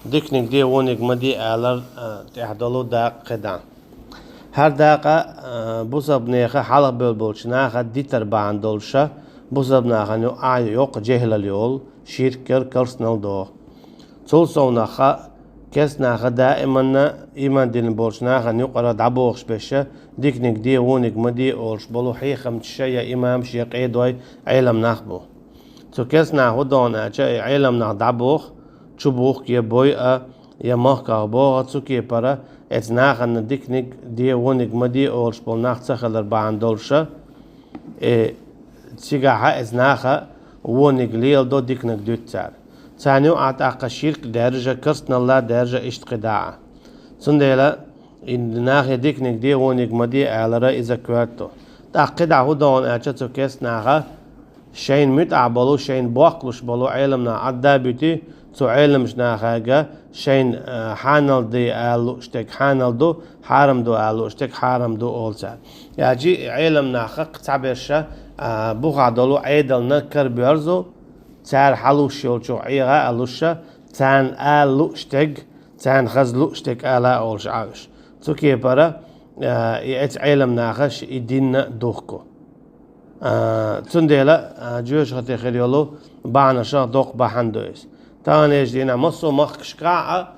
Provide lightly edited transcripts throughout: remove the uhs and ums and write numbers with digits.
ديكنيك دي ونيك مدي آلر تحضلو داق قدان هر داقة بوسب نيخة حلق بلبولشناخة ديتر باندولشة بوسب ناخة نيو يوق جهل اليول شيركر كرسنال دو تول سوناخة كسناخة دائما إيمان دين بولشناخة نيو قرا دعبوغش بشة ديكنيك دي ونيك مدي أولش بلو حيخة متشيا إمام شيق إيدوي علم ناخبو تو كسنا هدون علم ناخ دعبوغ چوبوخ كي بوي يا مخكا بوغ تسوكي برا اتناخ ان ديكنيك دي ونيك مدي اولش بول ناخ تخلر باندولشا تسيغاها اتناخا ونيك ليل دو ديكنيك دوتسار تانيو اعتاق شرك درجة كرسنا الله درجة اشتقداعة سنديلا ان ناخ ديكنيك دي ونيك مدي اعلرا اذا كوارتو تاقدع هدون اعتاق كسناخا شين متعبلو شين بوقلش بلو علمنا عدا بيتي تو علم شناخاجا شين حانل دي آلو اشتك حانل دو حارم دو آلو اشتك حارم دو أولسا يجي علم ناخق تعبيرشا بوغا دولو عيدل نكر بيرزو تار حلوش يولشو عيغا ألوشا تان آلو اشتك تان خزلو اشتك آلا أولش عاوش تو كي برا يأت علم ناخش يدين دوخكو تنديلا جوش خطي خليولو بانا شا دوق بحندويس تانيش دينا مصو مخش قاعة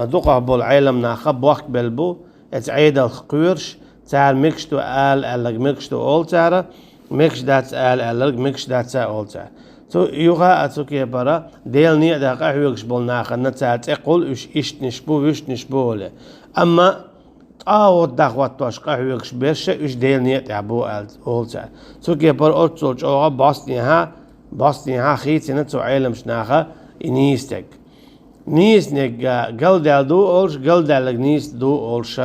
دوقه بالعلم ناخب وقت بلبو اتعيد الخقيرش تار مكشتو ألق مكشتو أول تارا مكش دات ألق مكش دات أول تار تو يوغا أتوكي برا ديل نيع داقا حيوكش بول ناخا نتار تقول إشت نشبو وش نشبو له أما تاود داخوات توشقا حيوكش بيرشا إش ديل نيع تعبو أول تار توكي برا أوتسولش أوغا باستنيها خيتي نتو علم شناخا نيستك نيستك قلدال دو أولش قلدالك نيست دو أولش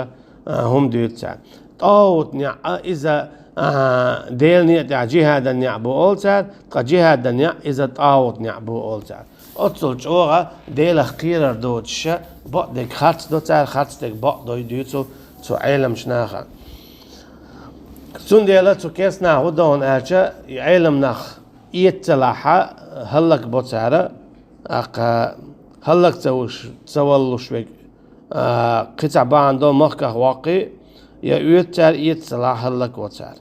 هم دوتسا طاوت نيع إذا ديل نيع جهاد نيع بو أولسا جهاد نيع إذا طاوت نيع بو أولسا أتصل جوغا ديل خيرر دوتش بقدك خرط دوتسا خرطك بقدو دوتسو تو علم شناخا سون ديلا تو كيسنا هدون أرجا علم نخ يتلاحا هلك بوتسارا هلك تسولش بك قطع باندو مخكه واقي يا يوتر يتصلاح هلك وتر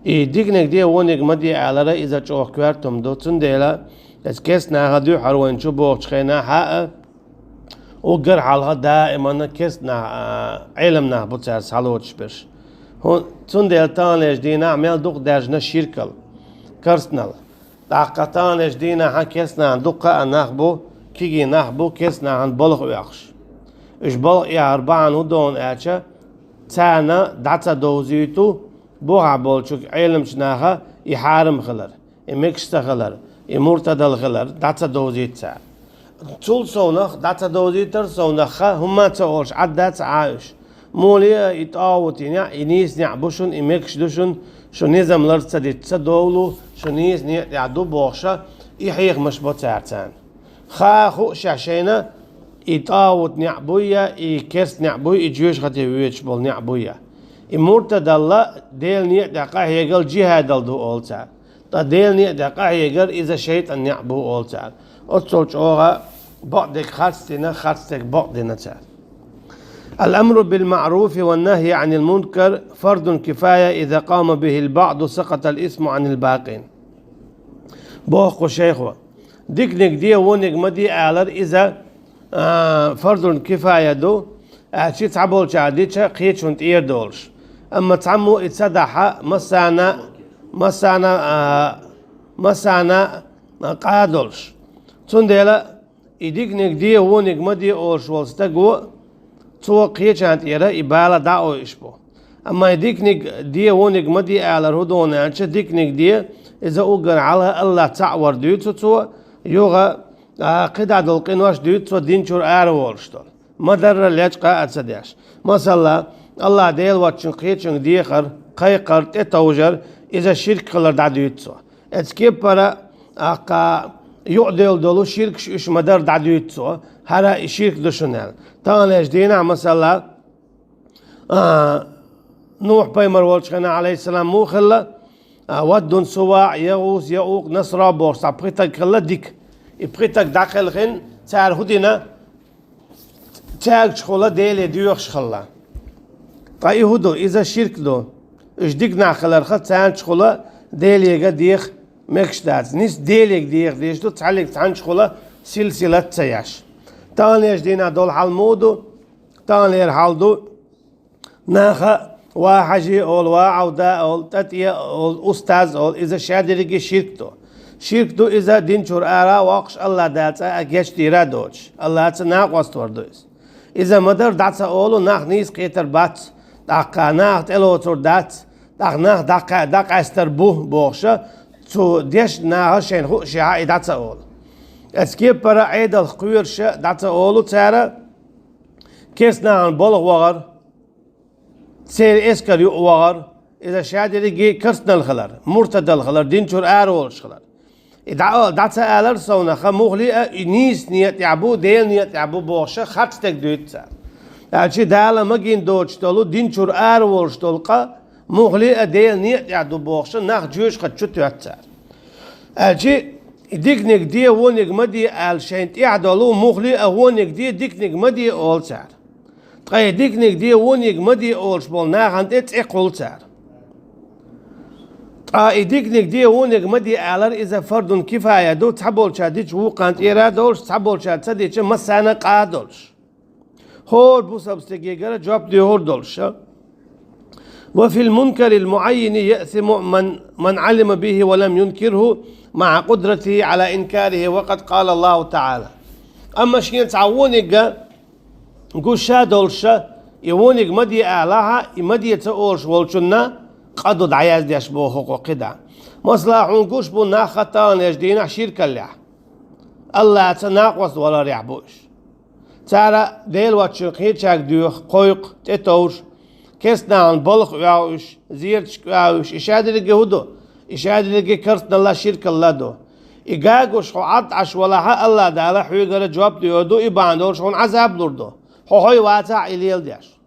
ديكنك دي ونك مدي على اذا جوخ كوارتم دو تنديلا كسنا غدو حروين شو بوخ خينا حق وقر حالها دائما كسنا علمنا بوتر سالوتش بش هون تنديل تانيش دي نعمل دوق درجنا شيركل كرسنال دقتانش دينا عن كسنا عن دقة نخبو كيجي نخبو كسنا عن بلغ ويخش إش بلغ يا أربعة ودون أشة تانا دعتا دوزيتو بوغا بولشوك علم شناها يحارم خلر يمكشتا خلر يمرتدل خلر دعتا دوزيت تا طول سونخ دعتا دوزيتر سونخ هما تقولش عدات عايش مولي يتقاوت ينيس نعبوشن يمكش دوشن شو نظام لرصة دي تصدولو شو نيس يعدو بوخشة يحيق مش بوتارتان خو شاشينا يتقاوت نعبويا يكس نعبويا يجوش خطي ويتش بول نعبويا يمورتا الله ديل نيع دقا هيقل جهاد دو أولتا تا ديل نيع دقا هيقل إذا شيطان نعبو أولتا أتصلش أوغا بعدك خاصتك بعدنا تار الأمر بالمعروف والنهي عن المنكر فرض كفاية إذا قام به البعض سقط الإثم عن الباقين بوخو شيخو ديكنك دي ونك مدي أعلر إذا فرض كفاية دو أعشي تعبول شعديتش قيتش وانت إير دولش أما تعمو إتصدح مسانا قادولش تنديلا إديكنك دي ونك مدي أولش والستقو تو قيچانت يرا إبالة داو إشبو أما ديكنك دي ونك مدي على الهدون عنش ديكنك دي إذا أوغن على الله تعور ديوتو تو يوغا قدع دلقينواش ديوتو دينشور آروولشتول مدر ليجقا أتصديش مثلا الله ديل واتشن قيچن ديخر قيقر تتوجر إذا شرك قلر دا ديوتو اتكيب برا يعدل دولو شرك إش مدر دا ديوتو هرا شرك دشنال تانيش دينا مثلا نوح بيمر والشخنا عليه السلام مو خلا ودون سواع يغوث يعوق نصر بورس بقيتك خلا ديك بقيتك داخل خن تار هدينا تاج شخلا ديل ديوخ شخلا طيب هدو إذا شرك دو إيش ديك ناخلر خد تاج شخلا ديل يجا ديخ مكشتات نيس ديلك ديش دو تعلق تان شخلا سلسلة تياش تاني إيش دينا دول حالمودو تاني حالدو ناخا واحجي أول واعودا أول تاتيا أول أستاذ أول إذا شادرجي شركتو إذا دينشور آرا واقش الله داتا أجيش تيرا دوش الله تناق واستوردوس إذا مدر داتا أولو ناخ نيس قيتر بات داقا ناخ تلو تور دات ناخ داقا استربوه بوخشا تو ديش ناخ شين خو شعاء داتا أول اسكيب برا عيد الخوير شا داتا أولو تارا كيس ناخ بولغ وغر سير اسكر يو وغر إذا شادرجي كرسنا الخلر مرتد الخلر دينشور آرا خلر داتا آلر سونا خموغلي نيس نيت يعبو ديل نيت يعبو بوخشا خاتستك دويتسا الشي دالا مجين دوش تولو دينشور آرولش تولقا موغلي ديل نيت يعبو بوخشا ناخ جوش خد شو تويتسا الشي ديكنك دي ونك مدي الشينت يعدلو موغلي ونك دي ديكنك مدي اول سار تقاي ديكنك دي ونك مدي اولش بول ناخانت اتس اقول سار إيديكنك دي ونك مدي آلر إذا فرد كفاية دو تحبول شاديش وقانت إيرادولش تحبول شاد سديش مسانا قادولش هور بوسابستيجيجر جواب دي هور دولش وفي المنكر المعين يأثم من علم به ولم ينكره مع قدرته على إنكاره وقد قال الله تعالى أما شين تعونك نقول شادولش يونك مدي آلها مدي تقولش والشنا قدود عياز ديش بو حقوق دا مصلحون كوش بو ناختان يجدينا شركة لح الله تناقص ولا ريحبوش تارا ديل واتشوقي تشاك دوخ قويق تتوش كسنان بلخ وعوش زيرتش وعوش إشاد لقي هدو إشاد لقي كرسنا الله شركة الله دو إيقاقوش خو عطعش ولا حق الله دالا حويقر جواب ديودو إباندوش هون عذاب نردو هوي واتع إليل ديش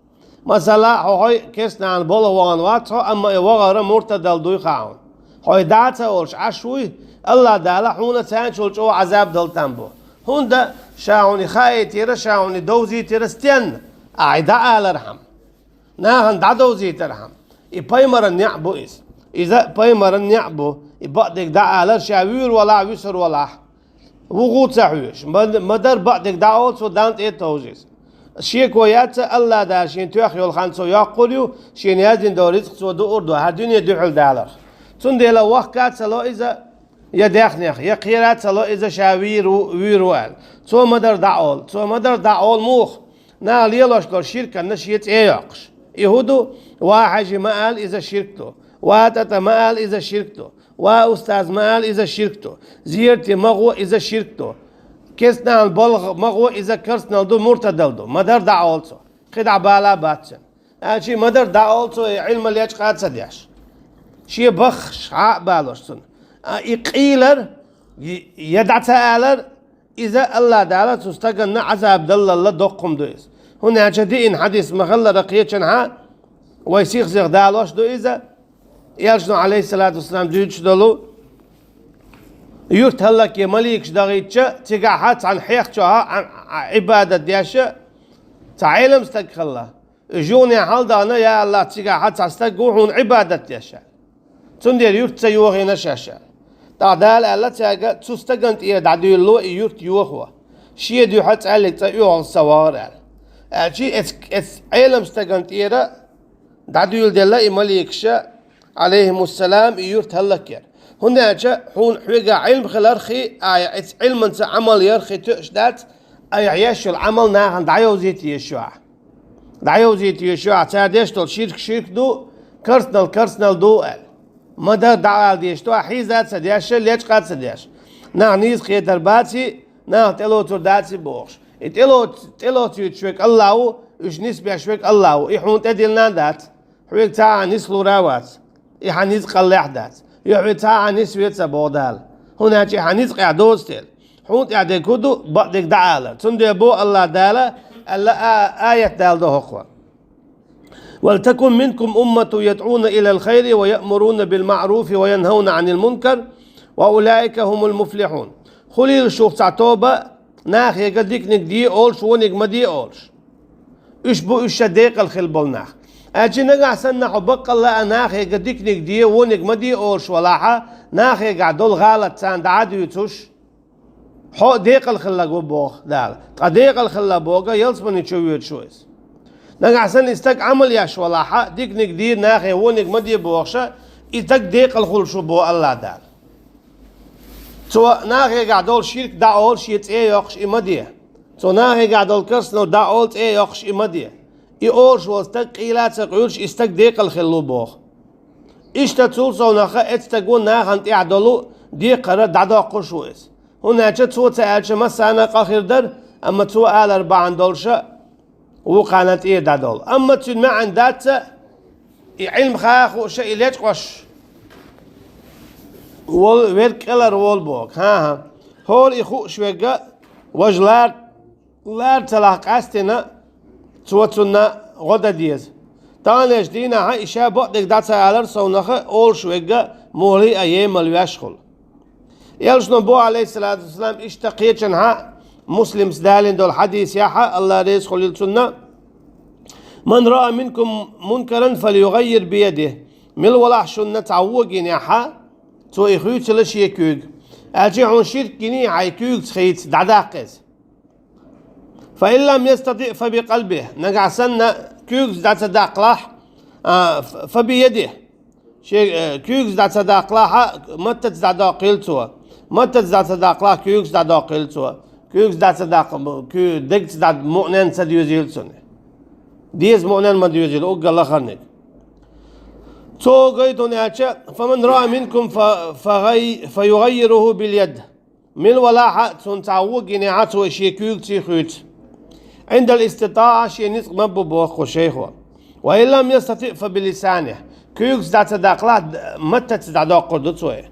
مثلا هوي كسنان بولا وان واتو اما وغير مرتدل دوي خاون هوي داتا اولش عشوي الله دالا حونا تانشولش او عذاب دلتان بو هون دا شاوني خاي تيرا شاوني دوزي تيرا ستين اعدا آلرحم ناهن دا دوزي ترحم اي بايمرن نعبو إس إذا بايمرن نعبو اي بعدك دا آلر شاوير ولا ويسر ولا وغوت سحويش مدر بعدك دا اولس ودانت اي توزيس شيء كويات الله دا شين توخ يول خانسو يقوليو شين يازين دوريز خسو دو اردو هر دنيا دوحل دالر تون ديلا وقت سلو إذا يدخنيخ يقيرات سلو إذا شاوير ويروال تو مدر دعول موخ نال يلوش دور شركة نشيت ايقش يهودو واحد مال إذا شركتو واتت مال إذا شركتو واستاذ مال إذا شركتو زيرتي مغو إذا شركتو كسنا البلغ مغو إذا كرسنا دو مرتدل دو مدر دعولتو خدع بالا باتشن شي مدر دعولتو علم اللي قاد سديش شي بخش عاق بالوشتن يقيلر يدع تآلر إذا الله دعلا تستقن عذاب دل الله دقم دويس هنا جدي إن حديث مغلى رقيتشن ها ويسيخ زيغ دالوش دو إذا يالشنو عليه الصلاة والسلام دويتش دولو يورت هلك يا مليك شدغيتشا تقعدت عن حيخشها عن عبادة دياشا تعلم استقخلا جوني حالدانا يا الله تقعدت استقوحون عبادة دياشا تندير يورت سيوغي نشاشا تعدال الله تاقا تستقنت إيه دعدو اللو يورت يوخوا شي ديو حتى عليك تيوغ السوار شي علم استقنت إيه دعدو يلدي مليكشا عليهم السلام يورت هلك يا هنا جاء هون حوجة علم خلارخي علم أنت عمل يرخي تشدات أي عيش العمل ناهن دعيوزيت يشوع تعديش تول شرك دو كرسنال دو مدى دعال ديش تو حيزات سدياش ليش قاد سدياش نيز خي درباتي تلو ترداتي بوش تلو تشوك الله وش نسبة شوك الله يحون تدلنا دات حوجة تاع نسلو راوات يحنيز قلع دات يحوي تاع نسبة سبودال هنا شيء حنيز قعدوستل حوت قاعد يكودو بعدك دعالة تندي بو الله دالة الله آية دال ده أخوة ولتكن منكم أمة يدعون إلى الخير ويأمرون بالمعروف وينهون عن المنكر وأولئك هم المفلحون خليل شوف تعتوبة ناخ يقديك نقدي أولش ونق مدي أولش إيش بو إيش ديق الخل بولناخ أجي نقع سنة حبق الله أناخ يقديك نقديه ونق مدي أورش ولاحة ناخ يقع دول غالط سان دعاد يتوش حو ديق الخلا جو بوغ دال قديق الخلا بوغا يلسمني تشويت شويس نقع سن استك عمل ياش ولاحة ديك نقدير ناخ ونق مدي بوغشة استك ديق الخل شو بو الله دال تو ناخ يقع دول شيرك دا أول شيت إيه يقش إمديه تو ناخ يقع دول كرسنو دا أول إيه يقش إمديه إيش واستك قيلات سقولش استك ديق الخلو بوخ إيش تقول صونخة استقول ناخن تعدلو ديق رد عدا قشويس هنا تشوت سألش مسانا قاخر در أما تو آل 4 دولشة وقانت إيه دادول أما تشد ما عندات علم خاخ شيء ليش قش وول ويرك إلر وول بوك ها هول إخو شوية وجلار لار تلاق أستنا توتنا غدا ديز تانيش دينا ها إشاء بقدك داتا على صونخة أول شوية مولي أيام الواشخل يلش نبو عليه الصلاة والسلام اشتقيتشن ها مسلم سدالين دول حديث ياحا الله ريس خليل سنة من رأى منكم منكرا فليغير بيده مل ولا شنة تعوقين ياحا تو إخويت لشي كوغ أجي عن شركيني عاي كوغ تخيت دعداقز فإن لم يستطيع فبقلبه نقع سنة كوغز دا تداقلاح فبيده شيء كوغز دا تداقلاح متى تداقلتوا متى تداقلاح كوغز دا داقلتوا كوغز دا تداق كو دقت دا مؤنن تديوزيلسون ديز مؤنن ما ديوزيل أوجا الله خرنك تو قيدون ياتش فمن رأى منكم فيغيره باليد من ولاحة تنتعوق نعاتو شيء كوغز تيخوت عند الاستطاعة شيء نسق مبو بوخو شيخو وإن لم يستطيع فبلسانه كيوكس دا تداقلا متى تداقلا قردتوه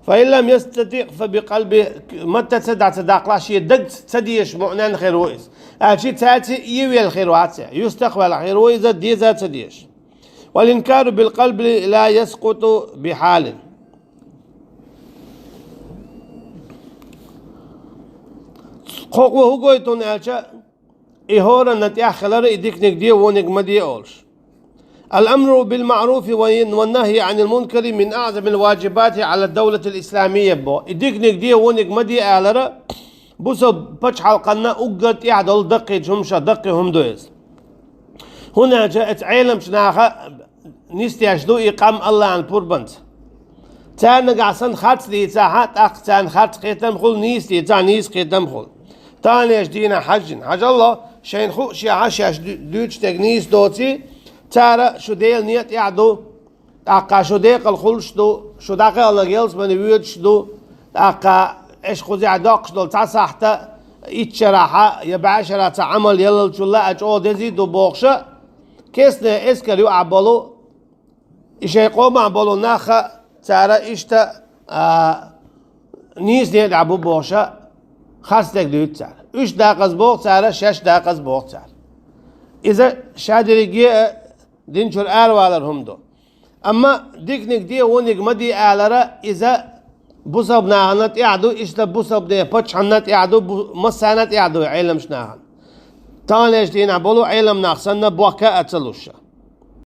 فإن لم يستطيع فبقلبه متى تداقلا شيء دقت تديش معنان خيرويز أشي تاتي يوي الخيروات يستقبل الخيرويز ديزا تديش والإنكار بالقلب لا يسقط بحال قوة هو قويتون أشا إهورا نتيا خلار إديك نقديه ونق مدي أولش الأمر بالمعروف والنهي عن المنكر من أعظم الواجبات على الدولة الإسلامية بو إديك نقديه ونق مدي أعلرا بوسو بچ حلقنا أقت يعدل دقي جمشا دقي هم دويز هنا جاءت عالم شناخا نستياشدو إقام الله عن البوربنت تان نقعسن خات لي تاحات أق تان خات خيتم خل نيستي تان نيس خيتم خل تانيش دينا حج الله شين خو شي عشاش دوتش تغنيس دوتي تارا شو ديل نيت يعدو اقا شو ديق الخلش دو شو داقي الله جيلس من ويوتش دو اقا ايش خوزي عداقش دول تاسحتا اتشراحا يبعشرا تعمل يلل شلا اجو دزي دو بوخشا كيسنا اسكر يو عبالو ايش يقوم عبالو ناخا تارا اشتا نيس نيت عبو بوخشا خاصتك دوت سعر 3 دقيقة بوق سعره 6 دقيقة بوق سعر إذا شادريجي دينشور أروالر هم دو أما ديكنيك دي ونيك مدي أعلرا إذا بوسب ناهنت يعدو إشتا بوسب دي بتش هنت يعدو مسانت يعدو علم شناهن تانيش دينا بولو علم ناخسنا بوكا أتلوشا